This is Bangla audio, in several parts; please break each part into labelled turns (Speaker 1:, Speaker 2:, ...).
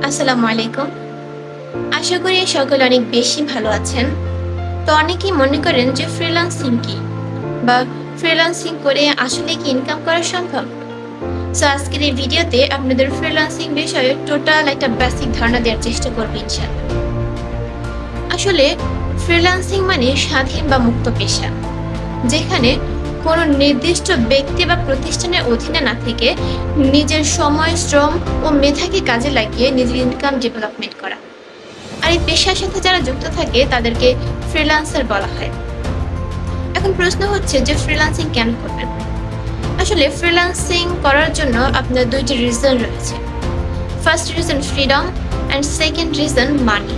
Speaker 1: আসসালামু আলাইকুম। আশা করি সকলে অনেক বেশি ভালো আছেন। তো অনেকেই মনে করেন যে ফ্রিল্যান্সিং কি? বা ফ্রিল্যান্সিং করে আসলে কি ইনকাম করা সম্ভব? সো আজকের এই ভিডিওতে আপনাদের ফ্রিল্যান্সিং বিষয়ে টোটাল একটা বেসিক ধারণা দেওয়ার চেষ্টা করব ইনশাআল্লাহ। আসলে ফ্রিল্যান্সিং মানে স্বাধীন বা মুক্ত পেশা। যেখানে কোনো নির্দিষ্ট ব্যক্তি বা প্রতিষ্ঠানের অধীনে না থেকে নিজের সময়, শ্রম ও মেধাকে কাজে লাগিয়ে নিজের ইনকাম ডেভেলপমেন্ট করা। আর এই পেশার সাথে যারা যুক্ত থাকে তাদেরকে ফ্রিল্যান্সার বলা হয়। এখন প্রশ্ন হচ্ছে যে ফ্রিল্যান্সিং কেন করবেন? আসলে ফ্রিল্যান্সিং করার জন্য আপনার দুইটি রিজন রয়েছে। First reason freedom and second reason money.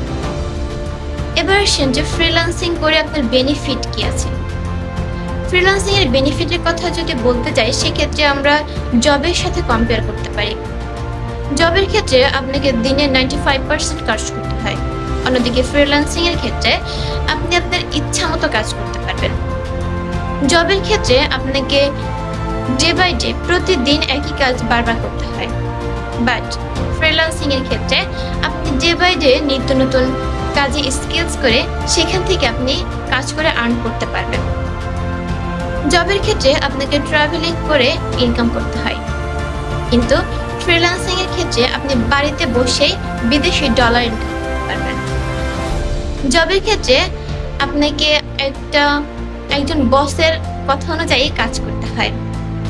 Speaker 1: এবার আসেন যে ফ্রিল্যান্সিং করে আপনার বেনিফিট কি আছে। ফ্রিল্যান্সিং এর বেনিফিটের কথা যদি বলতে যাই, সেক্ষেত্রে আমরা জবের সাথে কম্পেয়ার করতে পারি। জবের ক্ষেত্রে আপনাকে দিনে 95% কাজ করতে হয়, অন্যদিকে ফ্রিল্যান্সিং এর ক্ষেত্রে আপনি আপনার ইচ্ছা মতো কাজ করতে পারবেন। জবের ক্ষেত্রে আপনাকে ডে বাই ডে প্রতিদিন একই কাজ বারবার করতে হয়, বাট ফ্রিল্যান্সিং এর ক্ষেত্রে আপনি ডে বাই ডে নিত্য নতুন কাজে স্কিলস করে সেখান থেকে আপনি কাজ করে আর্ন করতে পারবেন। জবের ক্ষেত্রে আপনাকে ট্রাভেলিং করে ইনকাম করতে হয়, কিন্তু ফ্রিল্যান্সিং এর ক্ষেত্রে আপনি বাড়িতে বসেই বিদেশি ডলার ইনকাম করতে পারবেন। জবের ক্ষেত্রে আপনাকে একজন বসের কথা অনুযায়ী কাজ করতে হয়,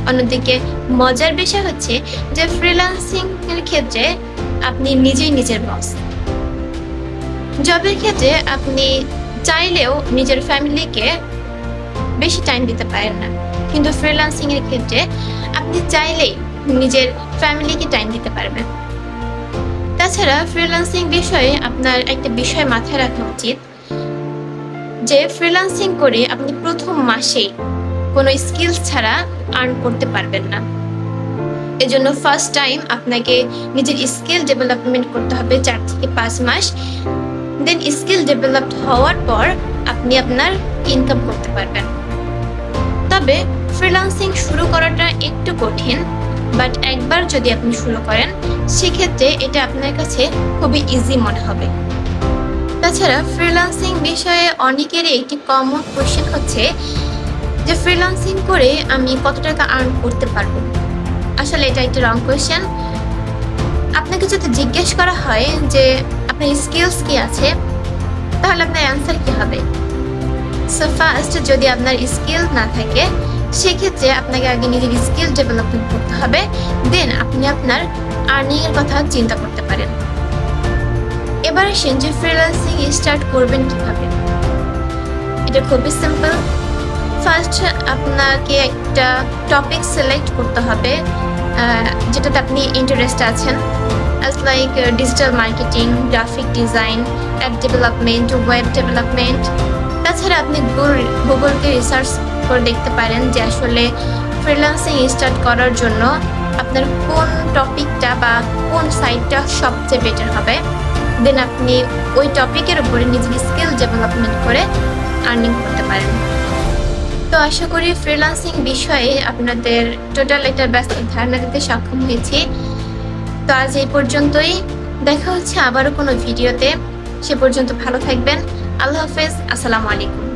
Speaker 1: অন্যদিকে মজার বিষয় হচ্ছে যে ফ্রিল্যান্সিং এর ক্ষেত্রে আপনি নিজেই নিজের বস। জবের ক্ষেত্রে আপনি চাইলেও নিজের ফ্যামিলিকে বেশি টাইম দিতে পারেন না, কিন্তু ফ্রিল্যান্সিং এর ক্ষেত্রে আপনি চাইলেই নিজের ফ্যামিলিকে টাইম দিতে পারবেন। তাছাড়া ফ্রিল্যান্সিং বিষয়ে আপনার একটা বিষয় মাথায় রাখা উচিত যে ফ্রিল্যান্সিং করে আপনি প্রথম মাসেই কোনো স্কিলস ছাড়া আর্ন করতে পারবেন না। এজন্য ফার্স্ট টাইম আপনাকে নিজের স্কিল ডেভেলপমেন্ট করতে হবে 4 থেকে 5 মাস। দেন স্কিল ডেভেলপড হওয়ার পর আপনি আপনার ইনকাম করতে পারবেন। তবে ফ্রিল্যান্সিং শুরু করাটা একটু কঠিন, বাট একবার যদি আপনি শুরু করেন সেক্ষেত্রে এটা আপনার কাছে খুবই ইজি মনে হবে। তাছাড়া ফ্রিল্যান্সিং বিষয়ে অনেকেরই একটি কমন কোয়েশ্চেন হচ্ছে যে ফ্রিল্যান্সিং করে আমি কত টাকা আর্ন করতে পারবো। আসলে এটা একটা রং কোয়েশ্চেন। আপনাকে যদি জিজ্ঞেস করা হয় যে আপনার স্কিলস কি আছে, তাহলে আপনার অ্যান্সার কি হবে? সো ফার্স্ট, যদি আপনার স্কিল না থাকে সেক্ষেত্রে আপনাকে আগে নিজের স্কিল ডেভেলপমেন্ট করতে হবে, দেন আপনি আপনার আর্নিং এর কথা চিন্তা করতে পারেন। এবার আসেন যে ফ্রিল্যান্সিং স্টার্ট করবেন কিভাবে। এটা খুবই সিম্পল। ফার্স্ট আপনাকে একটা টপিক সিলেক্ট করতে হবে যেটাতে আপনি ইন্টারেস্ট আছেন, like digital marketing, graphic design, app development, web development. তাছাড়া আপনি গুগলকে রিসার্চ করে দেখতে পারেন যে আসলে ফ্রিল্যান্সিং স্টার্ট করার জন্য আপনার কোন টপিকটা বা কোন সাইটটা সবচেয়ে বেটার হবে। দেন আপনি ওই টপিকের উপরে নিজের স্কিল ডেভেলপমেন্ট করে আর্নিং করতে পারেন। তো আশা করি ফ্রিল্যান্সিং বিষয়ে আপনাদের টোটাল একটা বেসিক ধারণা দিতে সক্ষম হয়েছি। তো আজ এই পর্যন্তই, দেখা হচ্ছে আবারও কোনো ভিডিওতে। সে পর্যন্ত ভালো থাকবেন। আল্লাহ হাফেজ। আসসালামু আলাইকুম।